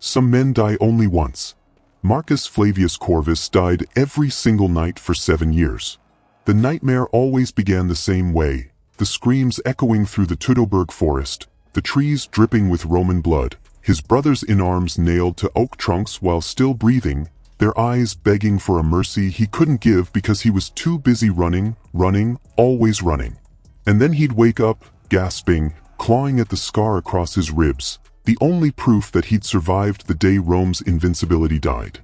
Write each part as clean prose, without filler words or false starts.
some men die only once. Marcus Flavius Corvus died every single night for 7 years. The nightmare always began the same way, the screams echoing through the Teutoburg Forest, the trees dripping with Roman blood, his brothers in arms nailed to oak trunks while still breathing, their eyes begging for a mercy he couldn't give because he was too busy running, always running. And then he'd wake up, gasping, clawing at the scar across his ribs, the only proof that he'd survived the day Rome's invincibility died.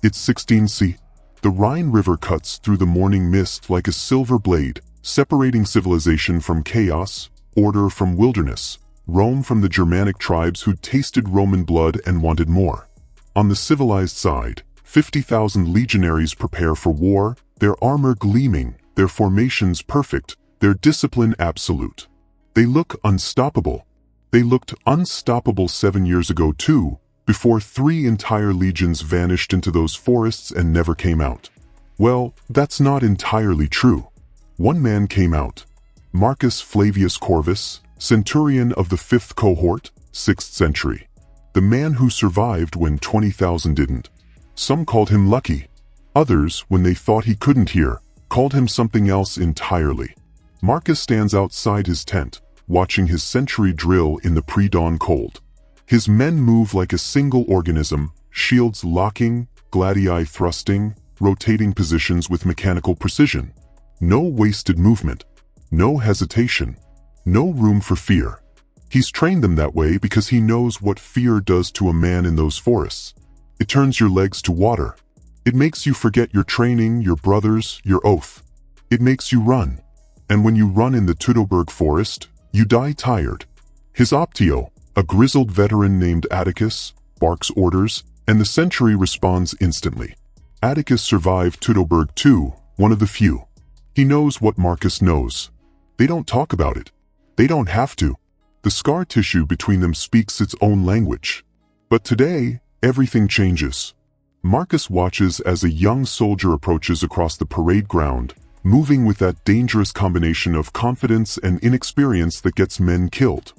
It's 16C. The Rhine River cuts through the morning mist like a silver blade, separating civilization from chaos, order from wilderness, Rome from the Germanic tribes who'd tasted Roman blood and wanted more. On the civilized side, 50,000 legionaries prepare for war, their armor gleaming, their formations perfect, their discipline absolute. They look unstoppable. They looked unstoppable 7 years ago too, before 3 entire legions vanished into those forests and never came out. Well, that's not entirely true. One man came out. Marcus Flavius Corvus, centurion of the 5th cohort, 6th century. The man who survived when 20,000 didn't. Some called him lucky. Others, when they thought he couldn't hear, called him something else entirely. Marcus stands outside his tent, watching his century drill in the pre-dawn cold. His men move like a single organism, shields locking, gladii thrusting, rotating positions with mechanical precision. No wasted movement. No hesitation. No room for fear. He's trained them that way because he knows what fear does to a man in those forests. It turns your legs to water. It makes you forget your training, your brothers, your oath. It makes you run. And when you run in the Teutoburg Forest, you die tired. His optio, a grizzled veteran named Atticus, barks orders, and the century responds instantly. Atticus survived Teutoburg too, one of the few. He knows what Marcus knows. They don't talk about it. They don't have to. The scar tissue between them speaks its own language. But today, everything changes. Marcus watches as a young soldier approaches across the parade ground, moving with that dangerous combination of confidence and inexperience that gets men killed.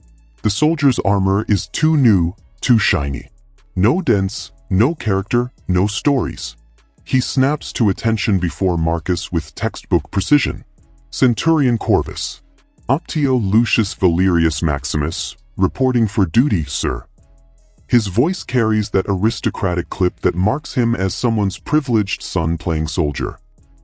The soldier's armor is too new, too shiny. No dents, no character, no stories. He snaps to attention before Marcus with textbook precision. Centurion Corvus. Optio Lucius Valerius Maximus, reporting for duty, sir. His voice carries that aristocratic clip that marks him as someone's privileged son playing soldier.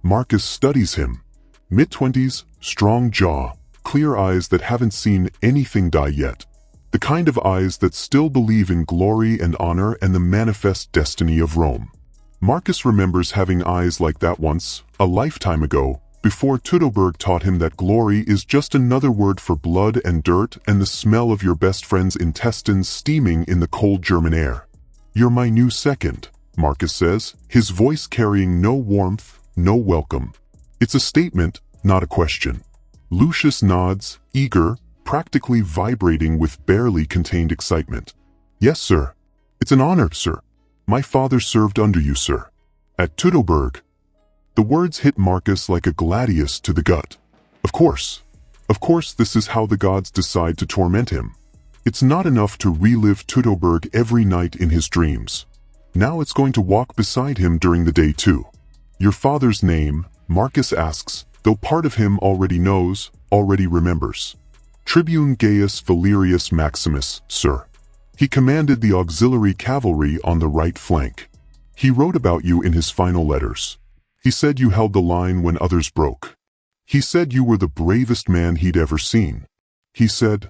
Marcus studies him. Mid-20s, strong jaw, clear eyes that haven't seen anything die yet. The kind of eyes that still believe in glory and honor and the manifest destiny of Rome. Marcus remembers having eyes like that once, a lifetime ago, before Teutoburg taught him that glory is just another word for blood and dirt and the smell of your best friend's intestines steaming in the cold German air. "You're my new second," Marcus says, his voice carrying no warmth, no welcome. It's a statement, not a question. Lucius nods, eager, practically vibrating with barely contained excitement. "Yes, sir. It's an honor, sir. My father served under you, sir. At Teutoburg." The words hit Marcus like a gladius to the gut. Of course this is how the gods decide to torment him. It's not enough to relive Teutoburg every night in his dreams. Now it's going to walk beside him during the day too. "Your father's name?" Marcus asks, though part of him already knows, already remembers. "Tribune Gaius Valerius Maximus, sir. He commanded the auxiliary cavalry on the right flank. He wrote about you in his final letters. He said you held the line when others broke. He said you were the bravest man he'd ever seen. He said—"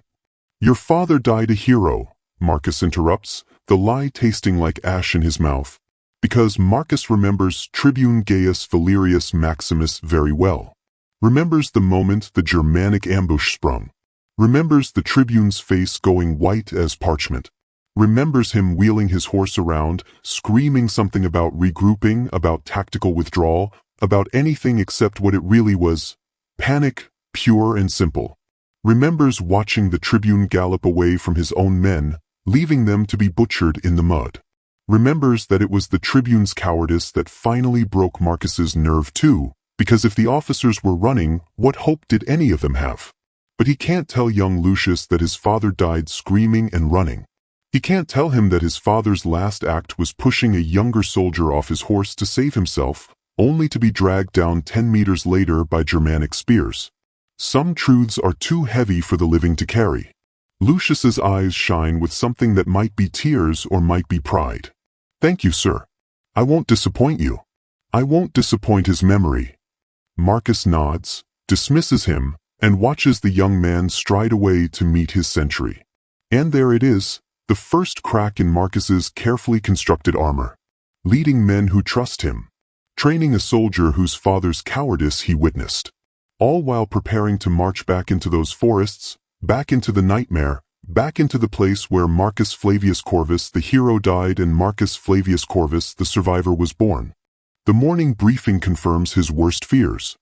"Your father died a hero," Marcus interrupts, the lie tasting like ash in his mouth, because Marcus remembers Tribune Gaius Valerius Maximus very well. Remembers the moment the Germanic ambush sprung. Remembers the tribune's face going white as parchment. Remembers him wheeling his horse around, screaming something about regrouping, about tactical withdrawal, about anything except what it really was: panic, pure and simple. Remembers watching the tribune gallop away from his own men, leaving them to be butchered in the mud. Remembers that it was the tribune's cowardice that finally broke Marcus's nerve too, because if the officers were running, what hope did any of them have? But he can't tell young Lucius that his father died screaming and running. He can't tell him that his father's last act was pushing a younger soldier off his horse to save himself, only to be dragged down 10 meters later by Germanic spears. Some truths are too heavy for the living to carry. Lucius's eyes shine with something that might be tears or might be pride. "Thank you, sir. I won't disappoint you." "I won't disappoint his memory." Marcus nods, dismisses him, and watches the young man stride away to meet his century. And there it is, the first crack in Marcus's carefully constructed armor. Leading men who trust him. Training a soldier whose father's cowardice he witnessed. All while preparing to march back into those forests, back into the nightmare, back into the place where Marcus Flavius Corvus the hero died and Marcus Flavius Corvus the survivor was born. The morning briefing confirms his worst fears.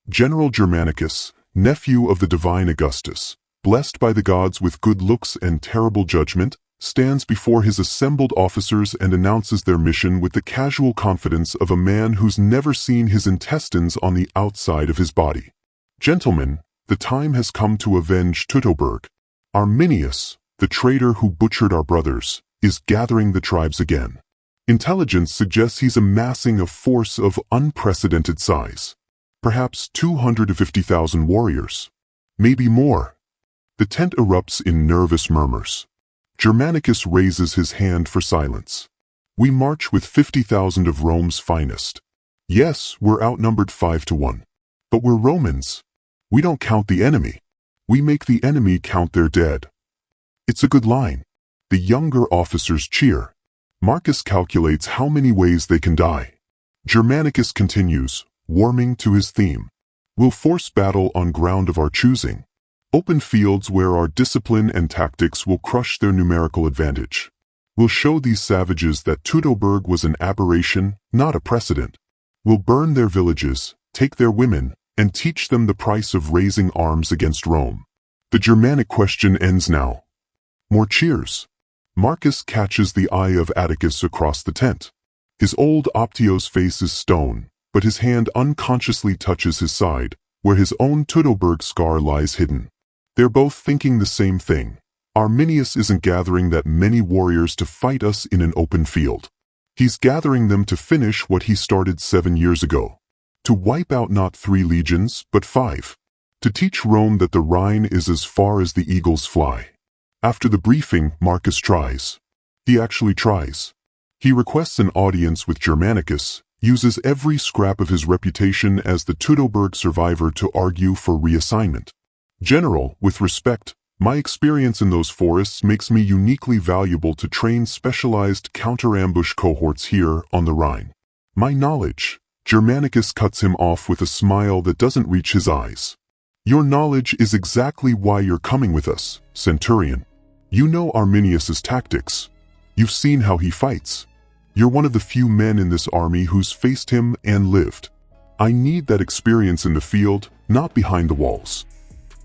General Germanicus, nephew of the divine Augustus, blessed by the gods with good looks and terrible judgment, stands before his assembled officers and announces their mission with the casual confidence of a man who's never seen his intestines on the outside of his body. "Gentlemen, the time has come to avenge Teutoburg. Arminius, the traitor who butchered our brothers, is gathering the tribes again. Intelligence suggests he's amassing a force of unprecedented size. Perhaps 250,000 warriors. Maybe more." The tent erupts in nervous murmurs. Germanicus raises his hand for silence. "We march with 50,000 of Rome's finest. Yes, we're outnumbered 5-1. But we're Romans. We don't count the enemy. We make the enemy count their dead." It's a good line. The younger officers cheer. Marcus calculates how many ways they can die. Germanicus continues, warming to his theme. "We'll force battle on ground of our choosing. Open fields where our discipline and tactics will crush their numerical advantage. We'll show these savages that Teutoburg was an aberration, not a precedent. We'll burn their villages, take their women, and teach them the price of raising arms against Rome." The Germanic question ends now. More cheers. Marcus catches the eye of Atticus across the tent. His old Optio's face is stone, but his hand unconsciously touches his side, where his own Teutoburg scar lies hidden. They're both thinking the same thing. Arminius isn't gathering that many warriors to fight us in an open field. He's gathering them to finish what he started 7 years ago. To wipe out not 3 legions, but 5. To teach Rome that the Rhine is as far as the eagles fly. After the briefing, Marcus tries. He actually tries. He requests an audience with Germanicus, uses every scrap of his reputation as the Teutoburg survivor to argue for reassignment. "General, with respect, my experience in those forests makes me uniquely valuable to train specialized counter-ambush cohorts here on the Rhine. My knowledge..." Germanicus cuts him off with a smile that doesn't reach his eyes. "Your knowledge is exactly why you're coming with us, Centurion. You know Arminius's tactics. You've seen how he fights. You're one of the few men in this army who's faced him and lived. I need that experience in the field, not behind the walls."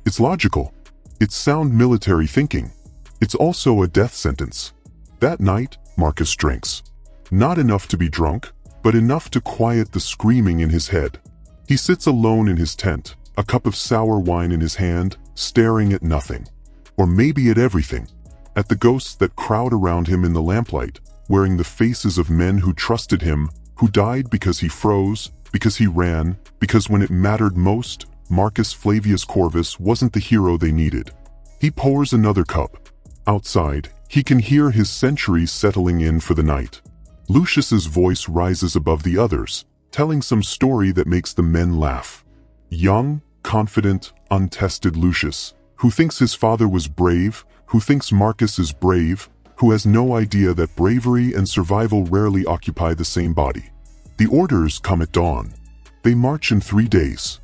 It's logical. It's sound military thinking. It's also a death sentence. That night, Marcus drinks. Not enough to be drunk, but enough to quiet the screaming in his head. He sits alone in his tent, a cup of sour wine in his hand, staring at nothing. Or maybe at everything. At the ghosts that crowd around him in the lamplight, wearing the faces of men who trusted him, who died because he froze, because he ran, because when it mattered most, Marcus Flavius Corvus wasn't the hero they needed. He pours another cup. Outside, he can hear his centuries settling in for the night. Lucius's voice rises above the others, telling some story that makes the men laugh. Young, confident, untested Lucius, who thinks his father was brave, who thinks Marcus is brave, who has no idea that bravery and survival rarely occupy the same body. The orders come at dawn. They march in 3 days.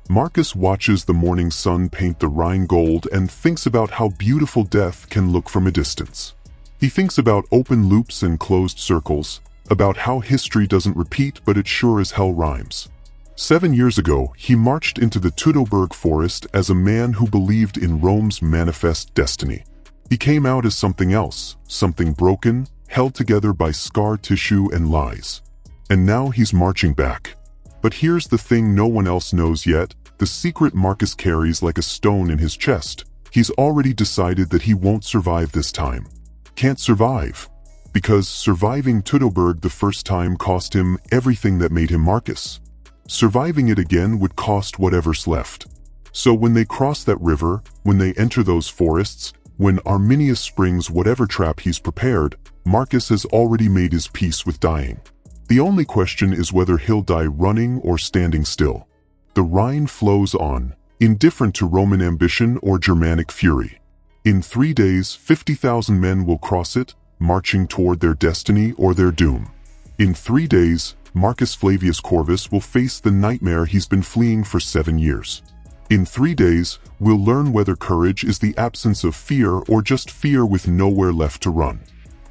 Marcus watches the morning sun paint the Rhine gold and thinks about how beautiful death can look from a distance. He thinks about open loops and closed circles, about how history doesn't repeat but it sure as hell rhymes. 7 years ago, he marched into the Teutoburg Forest as a man who believed in Rome's manifest destiny. He came out as something else, something broken, held together by scar tissue and lies. And now he's marching back. But here's the thing no one else knows yet, the secret Marcus carries like a stone in his chest. He's already decided that he won't survive this time. can't survive. Because surviving Teutoburg the first time cost him everything that made him Marcus. Surviving it again would cost whatever's left. So when they cross that river, when they enter those forests, when Arminius springs whatever trap he's prepared, Marcus has already made his peace with dying. The only question is whether he'll die running or standing still. The Rhine flows on, indifferent to Roman ambition or Germanic fury. In 3 days, 50,000 men will cross it, marching toward their destiny or their doom. In 3 days, Marcus Flavius Corvus will face the nightmare he's been fleeing for 7 years. In 3 days, we'll learn whether courage is the absence of fear or just fear with nowhere left to run.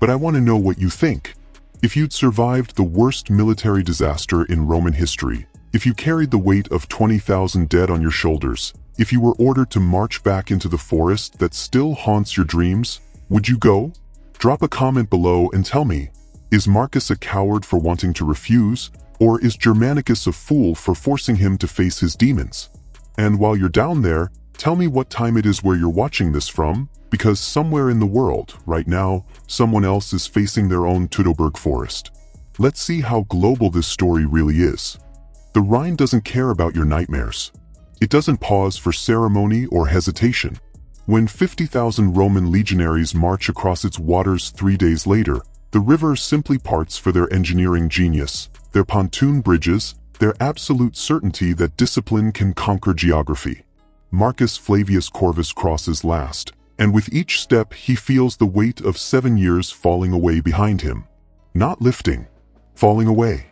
But I want to know what you think. If you'd survived the worst military disaster in Roman history, if you carried the weight of 20,000 dead on your shoulders, if you were ordered to march back into the forest that still haunts your dreams, would you go? Drop a comment below and tell me, is Marcus a coward for wanting to refuse, or is Germanicus a fool for forcing him to face his demons? And while you're down there, tell me what time it is where you're watching this from, because somewhere in the world, right now, someone else is facing their own Teutoburg Forest. Let's see how global this story really is. The Rhine doesn't care about your nightmares. It doesn't pause for ceremony or hesitation. When 50,000 Roman legionaries march across its waters 3 days later, the river simply parts for their engineering genius, their pontoon bridges, their absolute certainty that discipline can conquer geography. Marcus Flavius Corvus crosses last, and with each step he feels the weight of 7 years falling away behind him. Not lifting, falling away.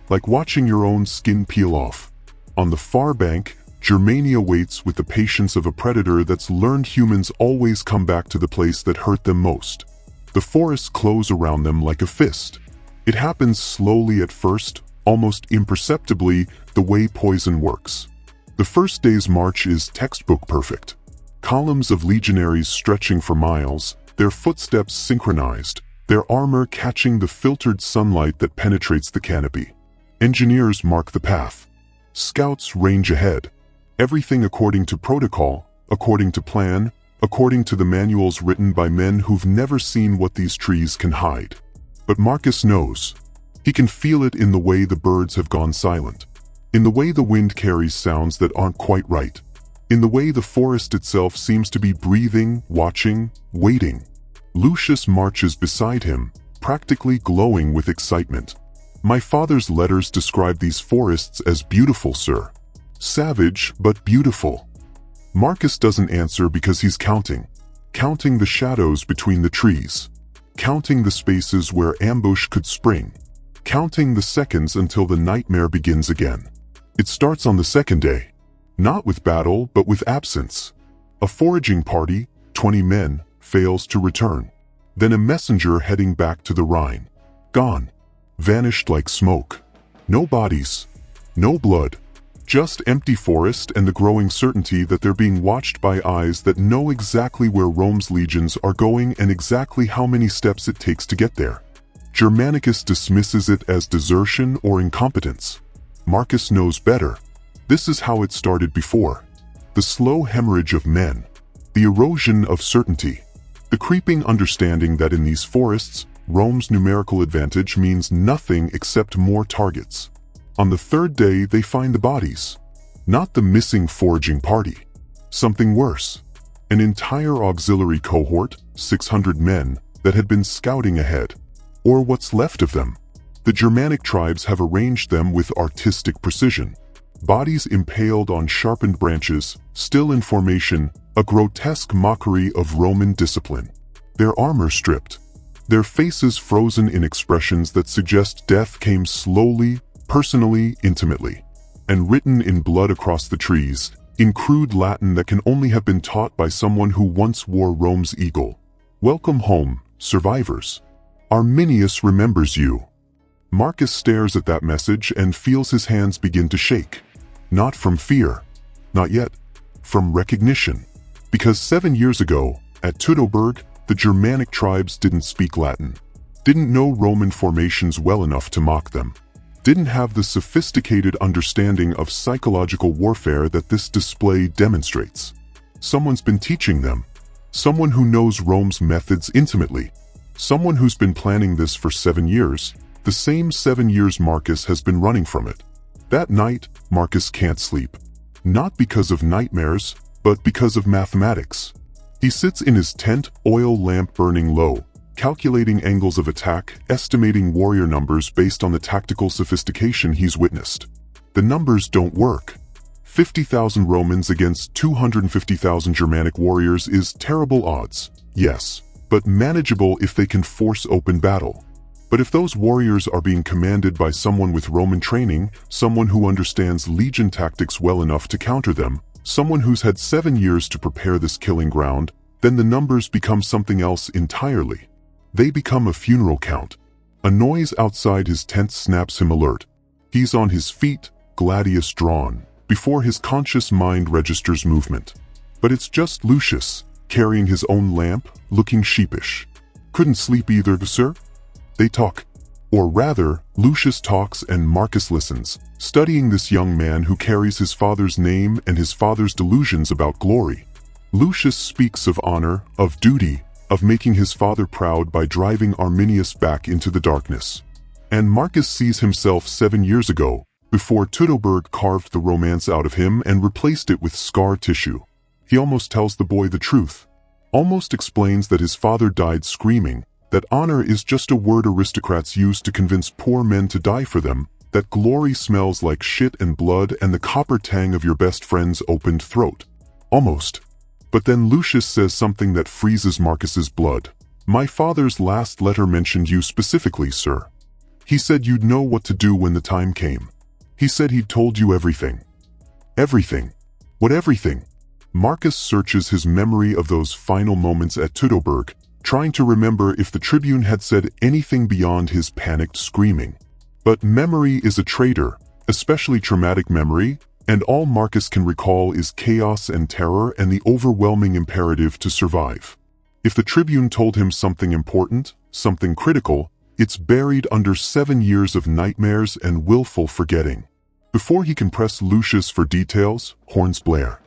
Like watching your own skin peel off. On the far bank, Germania waits with the patience of a predator that's learned humans always come back to the place that hurt them most. The forests close around them like a fist. It happens slowly at first, almost imperceptibly, the way poison works. The first day's march is textbook perfect. Columns of legionaries stretching for miles, their footsteps synchronized, their armor catching the filtered sunlight that penetrates the canopy. Engineers mark the path. Scouts range ahead. Everything according to protocol, according to plan, according to the manuals written by men who've never seen what these trees can hide. But Marcus knows. He can feel it in the way the birds have gone silent. In the way the wind carries sounds that aren't quite right. In the way the forest itself seems to be breathing, watching, waiting. Lucius marches beside him, practically glowing with excitement. My father's letters describe these forests as beautiful, sir. Savage, but beautiful. Marcus doesn't answer because he's counting. Counting the shadows between the trees. Counting the spaces where ambush could spring. Counting the seconds until the nightmare begins again. It starts on the second day. Not with battle, but with absence. A foraging party, 20 men, fails to return. Then a messenger heading back to the Rhine. Gone. Vanished like smoke. No bodies. No blood. Just empty forest and the growing certainty that they're being watched by eyes that know exactly where Rome's legions are going and exactly how many steps it takes to get there. Germanicus dismisses it as desertion or incompetence. Marcus knows better. This is how it started before. The slow hemorrhage of men. The erosion of certainty. The creeping understanding that in these forests, Rome's numerical advantage means nothing except more targets. On the third day, they find the bodies. Not the missing foraging party. Something worse. An entire auxiliary cohort, 600 men, that had been scouting ahead. Or what's left of them. The Germanic tribes have arranged them with artistic precision. Bodies impaled on sharpened branches, still in formation, a grotesque mockery of Roman discipline. Their armor stripped. Their faces frozen in expressions that suggest death came slowly, personally, intimately. And written in blood across the trees, in crude Latin that can only have been taught by someone who once wore Rome's eagle. Welcome home, survivors. Arminius remembers you. Marcus stares at that message and feels his hands begin to shake. Not from fear. Not yet. From recognition. Because 7 years ago, at Teutoburg, the Germanic tribes didn't speak Latin. Didn't know Roman formations well enough to mock them. Didn't have the sophisticated understanding of psychological warfare that this display demonstrates. Someone's been teaching them. Someone who knows Rome's methods intimately. Someone who's been planning this for 7 years, the same 7 years Marcus has been running from it. That night, Marcus can't sleep. Not because of nightmares, but because of mathematics. He sits in his tent, oil lamp burning low, calculating angles of attack, estimating warrior numbers based on the tactical sophistication he's witnessed. The numbers don't work. 50,000 Romans against 250,000 Germanic warriors is terrible odds, yes, but manageable if they can force open battle. But if those warriors are being commanded by someone with Roman training, someone who understands legion tactics well enough to counter them, someone who's had 7 years to prepare this killing ground, then the numbers become something else entirely. They become a funeral count. A noise outside his tent snaps him alert. He's on his feet, gladius drawn, before his conscious mind registers movement. But it's just Lucius, carrying his own lamp, looking sheepish. Couldn't sleep either, sir? They talk. Or rather, Lucius talks and Marcus listens, studying this young man who carries his father's name and his father's delusions about glory. Lucius speaks of honor, of duty, of making his father proud by driving Arminius back into the darkness. And Marcus sees himself 7 years ago, before Teutoburg carved the romance out of him and replaced it with scar tissue. He almost tells the boy the truth. Almost explains that his father died screaming, that honor is just a word aristocrats use to convince poor men to die for them, that glory smells like shit and blood and the copper tang of your best friend's opened throat. Almost. But then Lucius says something that freezes Marcus's blood. My father's last letter mentioned you specifically, sir. He said you'd know what to do when the time came. He said he'd told you everything. Everything. What everything? Marcus searches his memory of those final moments at Teutoburg, trying to remember if the tribune had said anything beyond his panicked screaming. But memory is a traitor, especially traumatic memory, and all Marcus can recall is chaos and terror and the overwhelming imperative to survive. If the tribune told him something important, something critical, it's buried under 7 years of nightmares and willful forgetting. Before he can press Lucius for details, horns blare.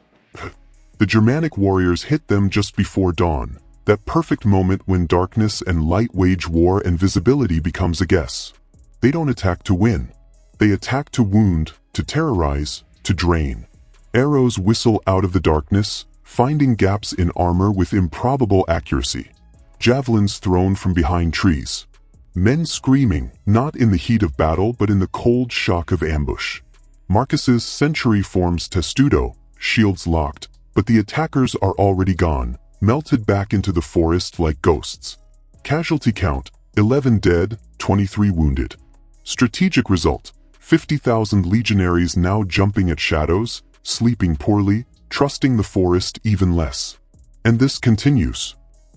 The Germanic warriors hit them just before dawn, that perfect moment when darkness and light wage war and visibility becomes a guess. They don't attack to win. They attack to wound, to terrorize, to drain. Arrows whistle out of the darkness, finding gaps in armor with improbable accuracy. Javelins thrown from behind trees. Men screaming, not in the heat of battle but in the cold shock of ambush. Marcus's century forms testudo, shields locked, but the attackers are already gone, melted back into the forest like ghosts. Casualty count, 11 dead, 23 wounded. Strategic result, 50,000 legionaries now jumping at shadows, sleeping poorly, trusting the forest even less. And this continues.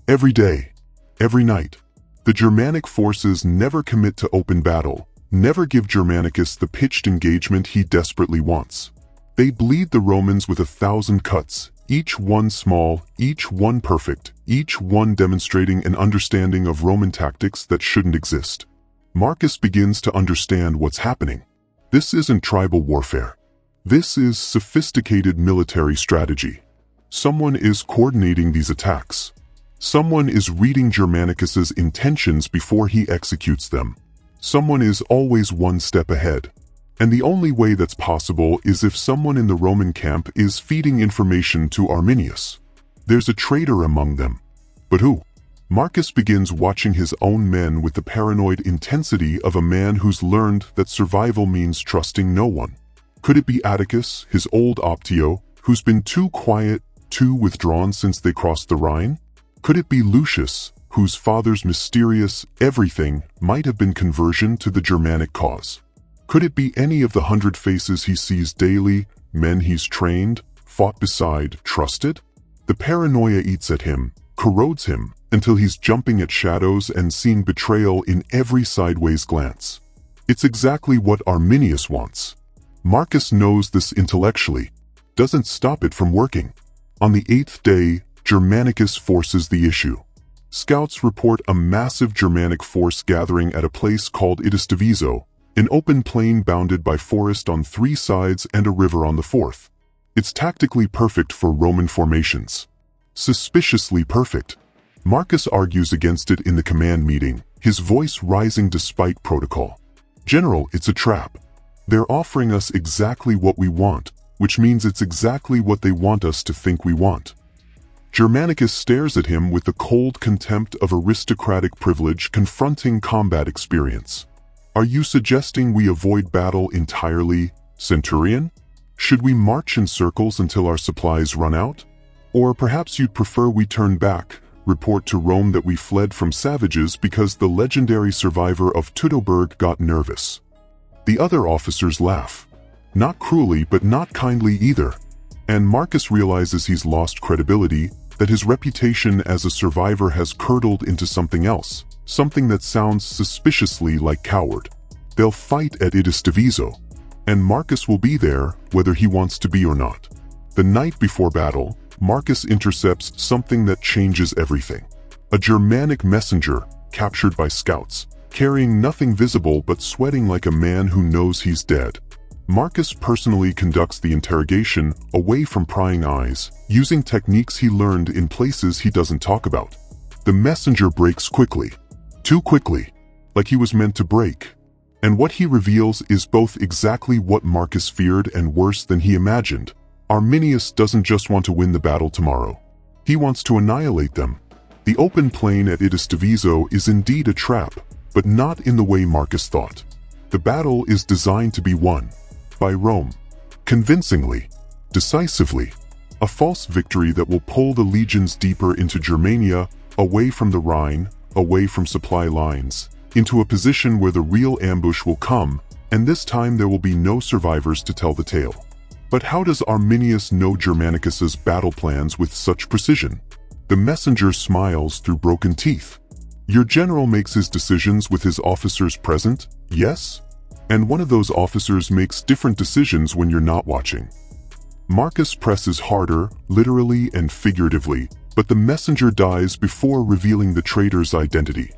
Every day. Every night. The Germanic forces never commit to open battle, never give Germanicus the pitched engagement he desperately wants. They bleed the Romans with 1,000 cuts, each one small, each one perfect, each one demonstrating an understanding of Roman tactics that shouldn't exist. Marcus begins to understand what's happening. This isn't tribal warfare. This is sophisticated military strategy. Someone is coordinating these attacks. Someone is reading Germanicus's intentions before he executes them. Someone is always one step ahead. And the only way that's possible is if someone in the Roman camp is feeding information to Arminius. There's a traitor among them. But who? Marcus begins watching his own men with the paranoid intensity of a man who's learned that survival means trusting no one. Could it be Atticus, his old Optio, who's been too quiet, too withdrawn since they crossed the Rhine? Could it be Lucius, whose father's mysterious everything might have been conversion to the Germanic cause? Could it be any of the 100 faces he sees daily, men he's trained, fought beside, trusted? The paranoia eats at him, corrodes him, until he's jumping at shadows and seeing betrayal in every sideways glance. It's exactly what Arminius wants. Marcus knows this intellectually, doesn't stop it from working. On the 8th day, Germanicus forces the issue. Scouts report a massive Germanic force gathering at a place called Idistaviso, an open plain bounded by forest on 3 sides and a river on the 4th. It's tactically perfect for Roman formations. Suspiciously perfect. Marcus argues against it in the command meeting, his voice rising despite protocol. "General, it's a trap. They're offering us exactly what we want, which means it's exactly what they want us to think we want." Germanicus stares at him with the cold contempt of aristocratic privilege confronting combat experience. "Are you suggesting we avoid battle entirely, Centurion? Should we march in circles until our supplies run out? Or perhaps you'd prefer we turn back, report to Rome that we fled from savages because the legendary survivor of Teutoburg got nervous?" The other officers laugh. Not cruelly, but not kindly either. And Marcus realizes he's lost credibility, that his reputation as a survivor has curdled into something else, something that sounds suspiciously like coward. They'll fight at Teutoburg, and Marcus will be there, whether he wants to be or not. The night before battle, Marcus intercepts something that changes everything. A Germanic messenger, captured by scouts, carrying nothing visible but sweating like a man who knows he's dead. Marcus personally conducts the interrogation away from prying eyes, using techniques he learned in places he doesn't talk about. The messenger breaks quickly. Too quickly. Like he was meant to break. And what he reveals is both exactly what Marcus feared and worse than he imagined. Arminius doesn't just want to win the battle tomorrow. He wants to annihilate them. The open plain at Teutoburg is indeed a trap, but not in the way Marcus thought. The battle is designed to be won. By Rome. Convincingly. Decisively. A false victory that will pull the legions deeper into Germania, away from the Rhine, away from supply lines, into a position where the real ambush will come, and this time there will be no survivors to tell the tale. But how does Arminius know Germanicus's battle plans with such precision? The messenger smiles through broken teeth. "Your general makes his decisions with his officers present, yes? And one of those officers makes different decisions when you're not watching." Marcus presses harder, literally and figuratively, but the messenger dies before revealing the traitor's identity.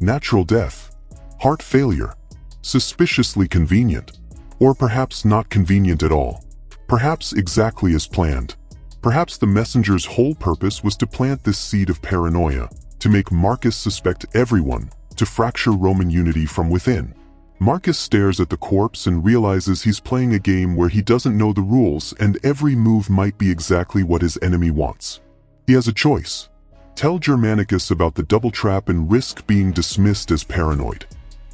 Natural death. Heart failure. Suspiciously convenient. Or perhaps not convenient at all. Perhaps exactly as planned. Perhaps the messenger's whole purpose was to plant this seed of paranoia, to make Marcus suspect everyone, to fracture Roman unity from within. Marcus stares at the corpse and realizes he's playing a game where he doesn't know the rules and every move might be exactly what his enemy wants. He has a choice. Tell Germanicus about the double trap and risk being dismissed as paranoid.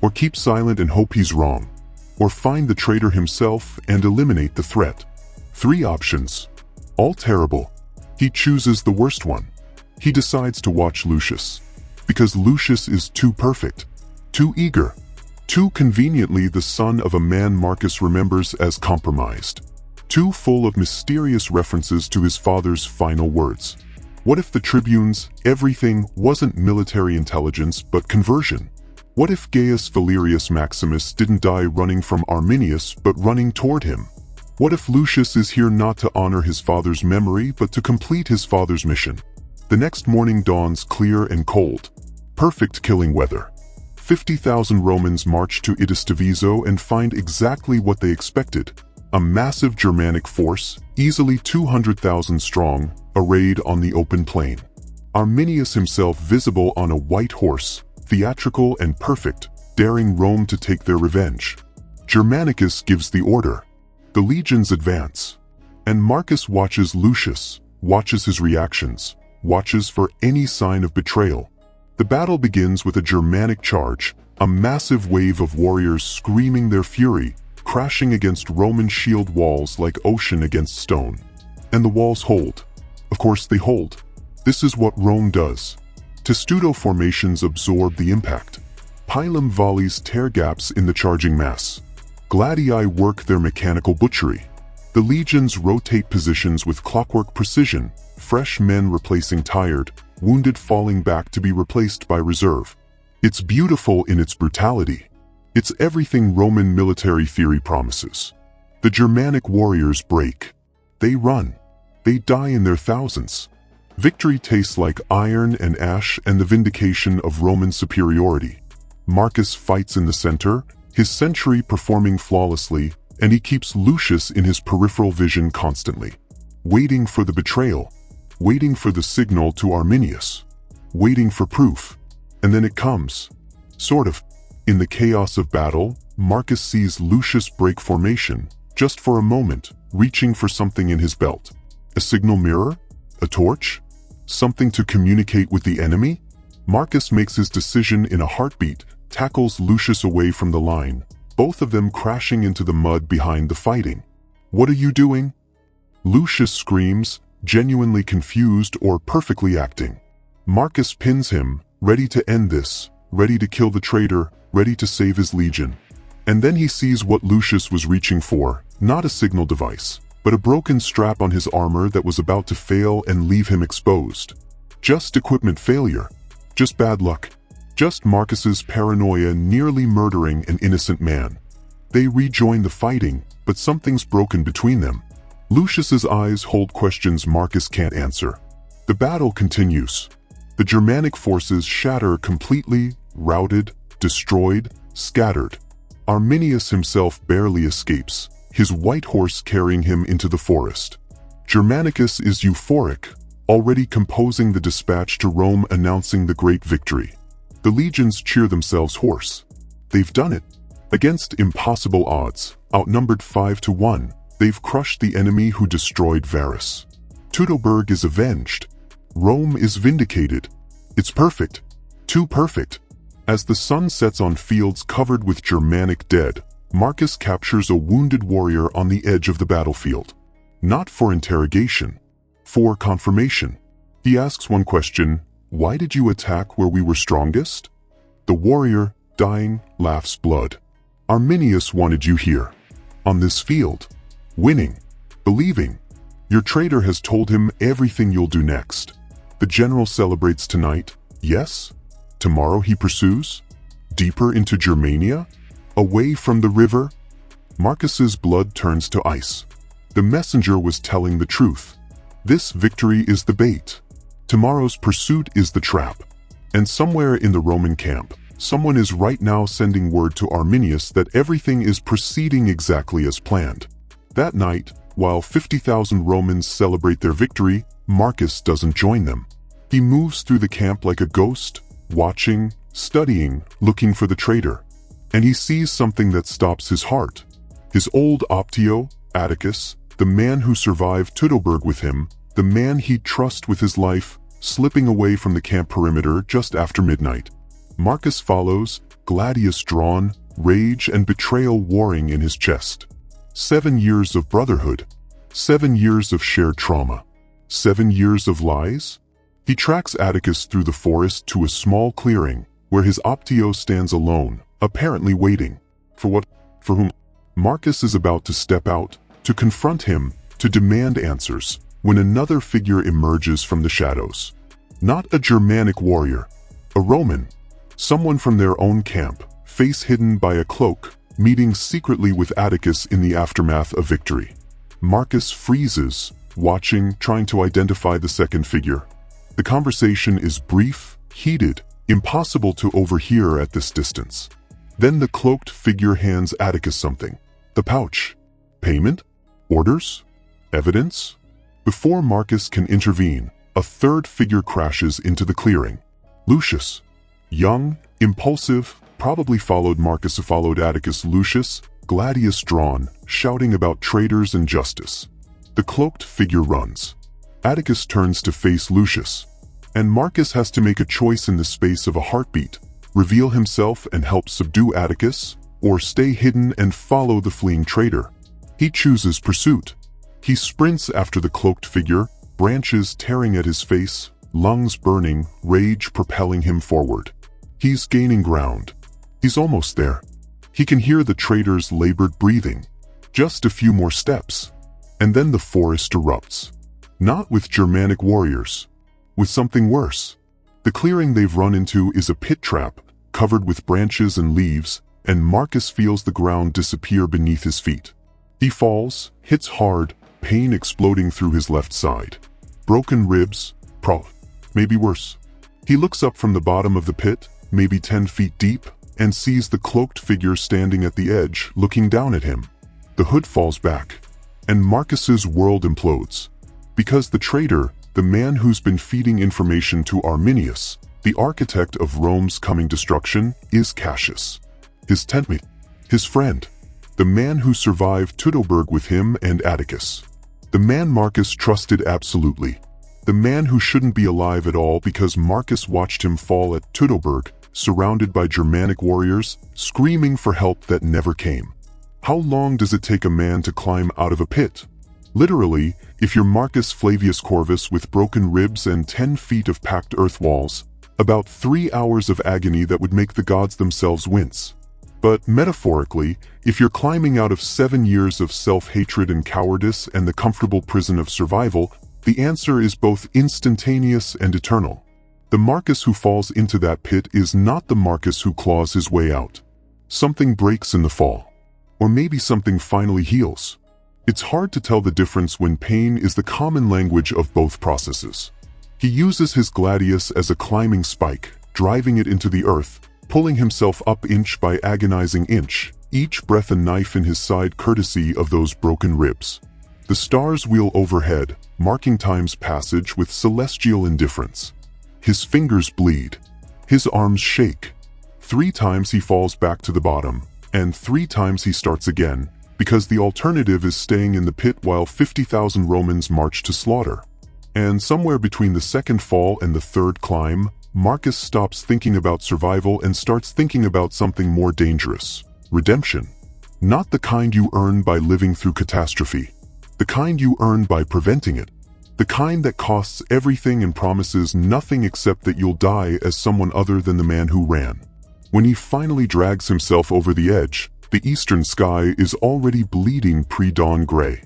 Or keep silent and hope he's wrong. Or find the traitor himself and eliminate the threat. 3 options. All terrible. He chooses the worst one. He decides to watch Lucius. Because Lucius is too perfect. Too eager. Too conveniently the son of a man Marcus remembers as compromised. Too full of mysterious references to his father's final words. What if the tribune's everything wasn't military intelligence but conversion? What if Gaius Valerius Maximus didn't die running from Arminius but running toward him? What if Lucius is here not to honor his father's memory but to complete his father's mission? The next morning dawns clear and cold. Perfect killing weather. 50,000 Romans march to Teutoburg and find exactly what they expected. A massive Germanic force, easily 200,000 strong, arrayed on the open plain. Arminius himself visible on a white horse, theatrical and perfect, daring Rome to take their revenge. Germanicus gives the order. The legions advance. And Marcus watches Lucius, watches his reactions, watches for any sign of betrayal. The battle begins with a Germanic charge, a massive wave of warriors screaming their fury, crashing against Roman shield walls like ocean against stone. And the walls hold. Of course they hold. This is what Rome does. Testudo formations absorb the impact. Pilum volleys tear gaps in the charging mass. Gladii work their mechanical butchery. The legions rotate positions with clockwork precision, fresh men replacing tired, wounded falling back to be replaced by reserve. It's beautiful in its brutality. It's everything Roman military theory promises. The Germanic warriors break. They run. They die in their thousands. Victory tastes like iron and ash and the vindication of Roman superiority. Marcus fights in the center, his century performing flawlessly, and he keeps Lucius in his peripheral vision constantly. Waiting for the betrayal. Waiting for the signal to Arminius. waiting for proof. And then it comes. Sort of. In the chaos of battle, Marcus sees Lucius break formation, just for a moment, reaching for something in his belt. A signal mirror? A torch? Something to communicate with the enemy? Marcus makes his decision in a heartbeat, tackles Lucius away from the line, both of them crashing into the mud behind the fighting. "What are you doing?" Lucius screams, genuinely confused or perfectly acting. Marcus pins him, ready to end this, ready to kill the traitor, ready to save his legion. And then he sees what Lucius was reaching for, not a signal device, but a broken strap on his armor that was about to fail and leave him exposed. Just equipment failure. Just bad luck. Just Marcus's paranoia nearly murdering an innocent man. They rejoin the fighting, but something's broken between them. Lucius's eyes hold questions Marcus can't answer. The battle continues. The Germanic forces shatter completely, routed, destroyed, scattered. Arminius himself barely escapes, his white horse carrying him into the forest. Germanicus is euphoric, already composing the dispatch to Rome announcing the great victory. The legions cheer themselves hoarse. They've done it. Against impossible odds, outnumbered 5-1, they've crushed the enemy who destroyed Varus. Teutoburg is avenged. Rome is vindicated. It's perfect. Too perfect. As the sun sets on fields covered with Germanic dead, Marcus captures a wounded warrior on the edge of the battlefield. Not for interrogation. For confirmation. He asks one question: "Why did you attack where we were strongest?" The warrior, dying, laughs blood. "Arminius wanted you here. On this field. Winning. Believing. Your traitor has told him everything you'll do next." The general celebrates tonight, yes? Tomorrow he pursues? Deeper into Germania? Away from the river? Marcus's blood turns to ice. The messenger was telling the truth. This victory is the bait. Tomorrow's pursuit is the trap. And somewhere in the Roman camp, someone is right now sending word to Arminius that everything is proceeding exactly as planned. That night, while 50,000 Romans celebrate their victory, Marcus doesn't join them. He moves through the camp like a ghost, watching, studying, looking for the traitor. And he sees something that stops his heart. His old Optio, Atticus, the man who survived Teutoburg with him, the man he'd trust with his life, slipping away from the camp perimeter just after midnight. Marcus follows, gladius drawn, rage and betrayal warring in his chest. 7 years of brotherhood. 7 years of shared trauma. 7 years of lies? He tracks Atticus through the forest to a small clearing, where his Optio stands alone, apparently waiting. For what? For whom? Marcus is about to step out, to confront him, to demand answers, when another figure emerges from the shadows. Not a Germanic warrior, a Roman. Someone from their own camp, face hidden by a cloak, meeting secretly with Atticus in the aftermath of victory. Marcus freezes, watching, trying to identify the second figure. The conversation is brief, heated, impossible to overhear at this distance. Then the cloaked figure hands Atticus something. The pouch. Payment? Orders? Evidence? Before Marcus can intervene, a third figure crashes into the clearing. Lucius. Young, impulsive, probably followed Atticus. Lucius, gladius drawn, shouting about traitors and justice. The cloaked figure runs. Atticus turns to face Lucius. And Marcus has to make a choice in the space of a heartbeat. Reveal himself and help subdue Atticus, or stay hidden and follow the fleeing traitor. He chooses pursuit. He sprints after the cloaked figure, branches tearing at his face, lungs burning, rage propelling him forward. He's gaining ground. He's almost there. He can hear the traitor's labored breathing. Just a few more steps. And then the forest erupts. Not with Germanic warriors. With something worse. The clearing they've run into is a pit trap, covered with branches and leaves, and Marcus feels the ground disappear beneath his feet. He falls, hits hard, pain exploding through his left side. Broken ribs, maybe worse. He looks up from the bottom of the pit, maybe 10 feet deep, and sees the cloaked figure standing at the edge, looking down at him. The hood falls back, and Marcus's world implodes. Because the traitor, the man who's been feeding information to Arminius, the architect of Rome's coming destruction, is Cassius. His tentmate, his friend, the man who survived Teutoburg with him and Atticus. The man Marcus trusted absolutely. The man who shouldn't be alive at all because Marcus watched him fall at Teutoburg, surrounded by Germanic warriors, screaming for help that never came. How long does it take a man to climb out of a pit? Literally, if you're Marcus Flavius Corvus with broken ribs and 10 feet of packed earth walls, about 3 hours of agony that would make the gods themselves wince. But metaphorically, if you're climbing out of 7 years of self-hatred and cowardice and the comfortable prison of survival, the answer is both instantaneous and eternal. The Marcus who falls into that pit is not the Marcus who claws his way out. Something breaks in the fall. Or maybe something finally heals. It's hard to tell the difference when pain is the common language of both processes. He uses his gladius as a climbing spike, driving it into the earth, pulling himself up inch by agonizing inch, each breath a knife in his side courtesy of those broken ribs. The stars wheel overhead, marking time's passage with celestial indifference. His fingers bleed. His arms shake. 3 times he falls back to the bottom, and 3 times he starts again, because the alternative is staying in the pit while 50,000 Romans march to slaughter. And somewhere between the second fall and the third climb, Marcus stops thinking about survival and starts thinking about something more dangerous: redemption. Not the kind you earn by living through catastrophe. The kind you earn by preventing it. The kind that costs everything and promises nothing except that you'll die as someone other than the man who ran. When he finally drags himself over the edge, the eastern sky is already bleeding pre-dawn gray.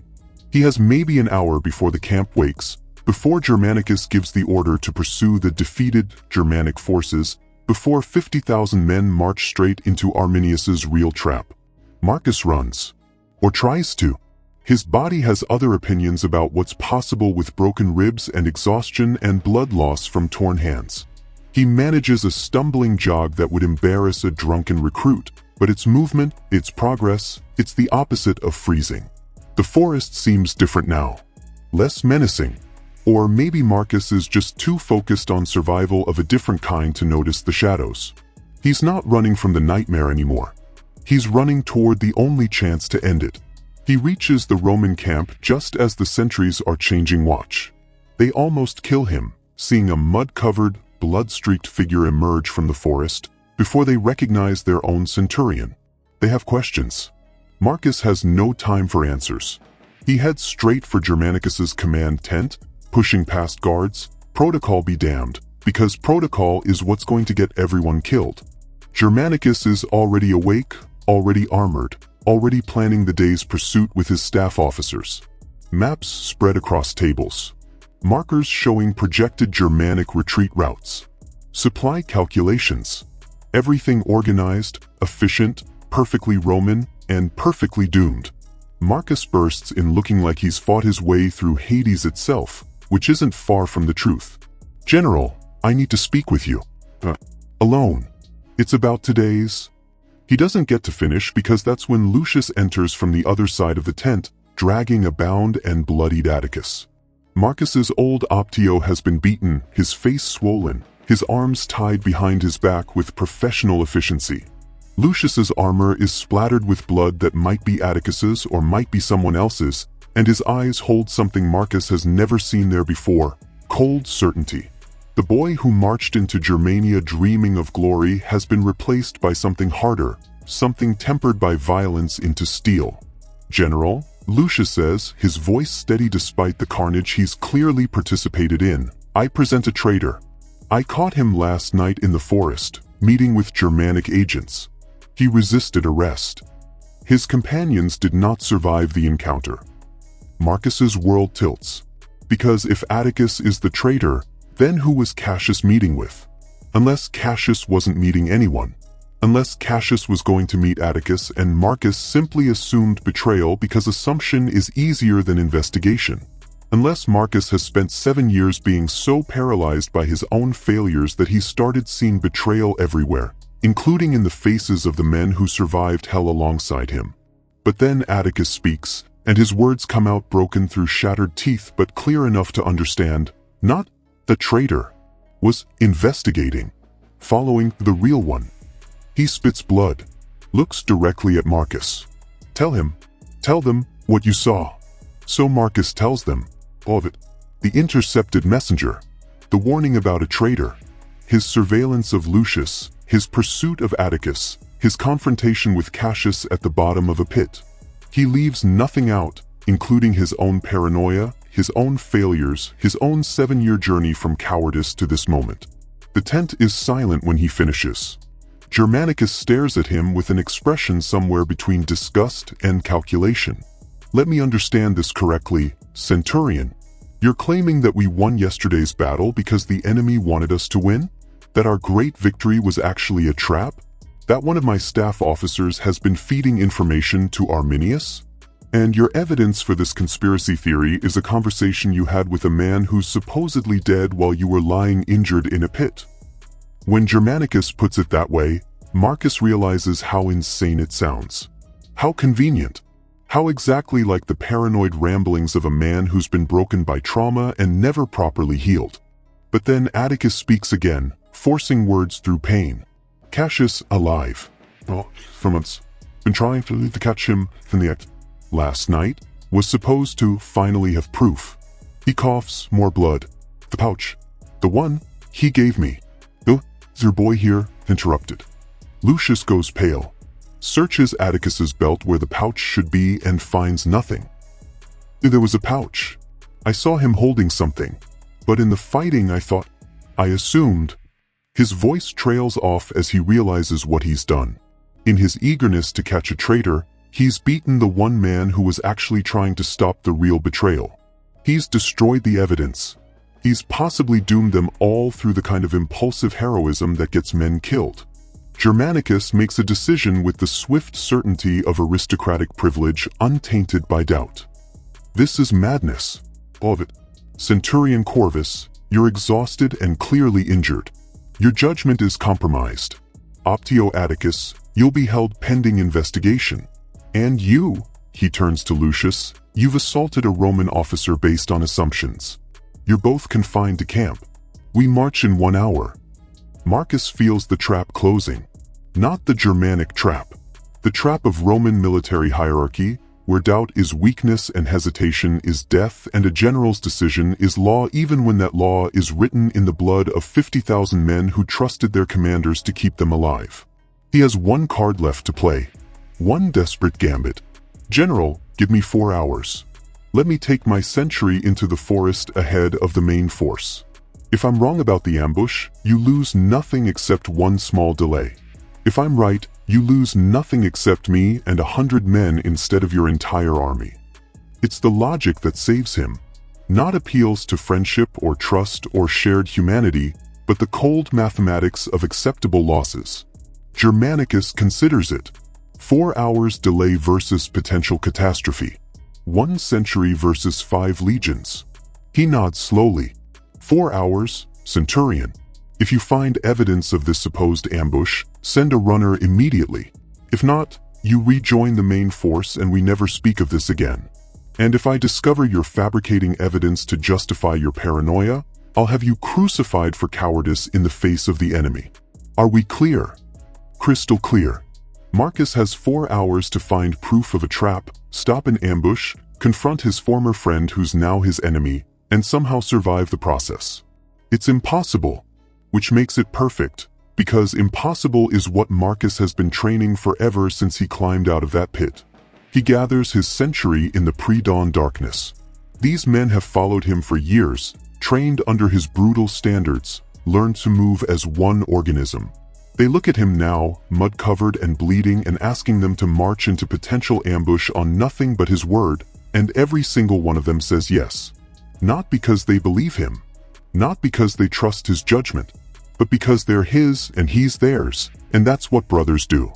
He has maybe an hour before the camp wakes, before Germanicus gives the order to pursue the defeated Germanic forces, before 50,000 men march straight into Arminius's real trap. Marcus runs. Or tries to. His body has other opinions about what's possible with broken ribs and exhaustion and blood loss from torn hands. He manages a stumbling jog that would embarrass a drunken recruit, but its movement, its progress, it's the opposite of freezing. The forest seems different now. Less menacing. Or maybe Marcus is just too focused on survival of a different kind to notice the shadows. He's not running from the nightmare anymore. He's running toward the only chance to end it. He reaches the Roman camp just as the sentries are changing watch. They almost kill him, seeing a mud-covered, blood-streaked figure emerge from the forest, before they recognize their own centurion. They have questions. Marcus has no time for answers. He heads straight for Germanicus's command tent, pushing past guards. Protocol be damned, because protocol is what's going to get everyone killed. Germanicus is already awake, already armored, already planning the day's pursuit with his staff officers. Maps spread across tables. Markers showing projected Germanic retreat routes. Supply calculations. Everything organized, efficient, perfectly Roman, and perfectly doomed. Marcus bursts in looking like he's fought his way through Hades itself, which isn't far from the truth. "General, I need to speak with you. Alone. It's about today's..." He doesn't get to finish because that's when Lucius enters from the other side of the tent, dragging a bound and bloodied Atticus. Marcus's old Optio has been beaten, his face swollen, his arms tied behind his back with professional efficiency. Lucius's armor is splattered with blood that might be Atticus's or might be someone else's, and his eyes hold something Marcus has never seen there before: cold certainty. The boy who marched into Germania dreaming of glory has been replaced by something harder, something tempered by violence into steel. "General," Lucius says, his voice steady despite the carnage he's clearly participated in, "I present a traitor. I caught him last night in the forest, meeting with Germanic agents. He resisted arrest. His companions did not survive the encounter." Marcus's world tilts. Because if Atticus is the traitor, then who was Cassius meeting with? Unless Cassius wasn't meeting anyone. Unless Cassius was going to meet Atticus and Marcus simply assumed betrayal because assumption is easier than investigation. Unless Marcus has spent 7 years being so paralyzed by his own failures that he's started seeing betrayal everywhere, including in the faces of the men who survived hell alongside him. But then Atticus speaks, and his words come out broken through shattered teeth but clear enough to understand. not the traitor, was investigating, following the real one. He spits blood, looks directly at Marcus. Tell them what you saw. So Marcus tells them all of it. The intercepted messenger, the warning about a traitor, his surveillance of Lucius, his pursuit of Atticus, his confrontation with Cassius at the bottom of a pit. He leaves nothing out, including his own paranoia, his own failures, his own 7-year journey from cowardice to this moment. The tent is silent when he finishes. Germanicus stares at him with an expression somewhere between disgust and calculation. Let me understand this correctly, Centurion. You're claiming that we won yesterday's battle because the enemy wanted us to win? That our great victory was actually a trap? That one of my staff officers has been feeding information to Arminius? And your evidence for this conspiracy theory is a conversation you had with a man who's supposedly dead while you were lying injured in a pit. When Germanicus puts it that way, Marcus realizes how insane it sounds. How convenient. How exactly like the paranoid ramblings of a man who's been broken by trauma and never properly healed. But then Atticus speaks again, forcing words through pain. Cassius alive. Oh, for months. Been trying to catch him from the act. Last night was supposed to finally have proof. He coughs, more blood. The pouch. The one he gave me. Oh, is your boy here? Interrupted. Lucius goes pale. Searches Atticus's belt where the pouch should be and finds nothing. There was a pouch. I saw him holding something. But in the fighting I assumed. His voice trails off as he realizes what he's done. In his eagerness to catch a traitor, he's beaten the one man who was actually trying to stop the real betrayal. He's destroyed the evidence. He's possibly doomed them all through the kind of impulsive heroism that gets men killed. Germanicus makes a decision with the swift certainty of aristocratic privilege untainted by doubt. This is madness. All of it. Centurion Corvus, you're exhausted and clearly injured. Your judgment is compromised. Optio Atticus, you'll be held pending investigation. And you, he turns to Lucius, you've assaulted a Roman officer based on assumptions. You're both confined to camp. We march in 1 hour. Marcus feels the trap closing. Not the Germanic trap. The trap of Roman military hierarchy, where doubt is weakness and hesitation is death and a general's decision is law even when that law is written in the blood of 50,000 men who trusted their commanders to keep them alive. He has one card left to play. One desperate gambit. General, give me 4 hours. Let me take my century into the forest ahead of the main force. If I'm wrong about the ambush, you lose nothing except one small delay. If I'm right, you lose nothing except me and 100 men instead of your entire army. It's the logic that saves him. Not appeals to friendship or trust or shared humanity, but the cold mathematics of acceptable losses. Germanicus considers it. 4 hours delay versus potential catastrophe. 1 century versus 5 legions. He nods slowly. 4 hours, Centurion. If you find evidence of this supposed ambush, send a runner immediately. If not, you rejoin the main force and we never speak of this again. And if I discover you're fabricating evidence to justify your paranoia, I'll have you crucified for cowardice in the face of the enemy. Are we clear? Crystal clear. Marcus has 4 hours to find proof of a trap, stop an ambush, confront his former friend who's now his enemy, and somehow survive the process. It's impossible, which makes it perfect, because impossible is what Marcus has been training forever since he climbed out of that pit. He gathers his century in the pre-dawn darkness. These men have followed him for years, trained under his brutal standards, learned to move as one organism. They look at him now, mud-covered and bleeding, and asking them to march into potential ambush on nothing but his word, and every single one of them says yes. Not because they believe him, not because they trust his judgment, but because they're his and he's theirs, and that's what brothers do.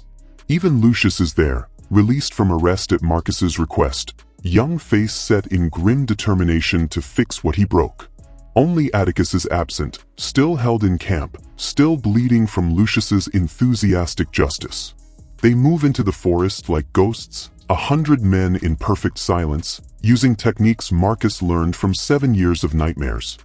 Even Lucius is there, released from arrest at Marcus's request, young face set in grim determination to fix what he broke. Only Atticus is absent, still held in camp, still bleeding from Lucius's enthusiastic justice. They move into the forest like ghosts, 100 men in perfect silence, using techniques Marcus learned from 7 years of nightmares.